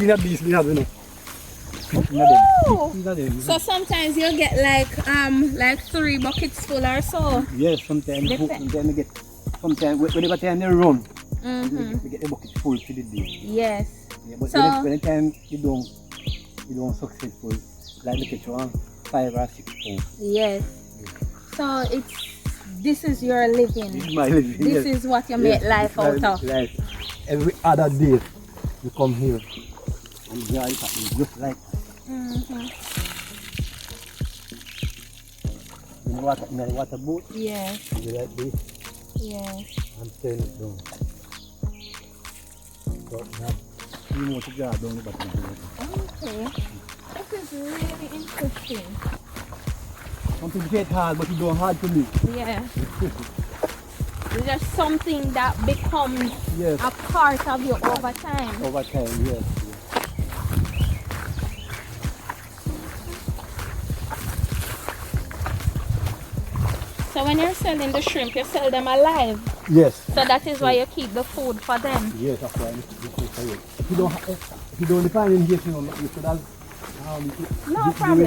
15 of these we have, you know. 15 of Woo! them. 15 of them. So sometimes you'll get like 3 buckets full or so. Yes, sometimes Depend- we get, sometimes when they got time they run, Mm-hmm. we get the bucket full to the day. Yes. Yeah, but So- when the time you don't successful, like the catch one 5 or 6 pounds. Yes. So this is your living. This is my living. This yes. is what you Yes, make life this is out of. life. Every other day we come here and enjoy it happening just like Mm-hmm. in the water boat. Yes. You like this Yes. and turn it down. So now you know to grab down the bottom of the water. Okay. This is really interesting. Some people say it's hard, but it's not hard to me. Yeah. It's just something that becomes Yes. a part of you over time. Over time, yes. So when you're selling the shrimp, you sell them alive. Yes. So that is why you keep the food for them. Yes, that's why this is for you. If you don't define in here, you know, you should have No problem.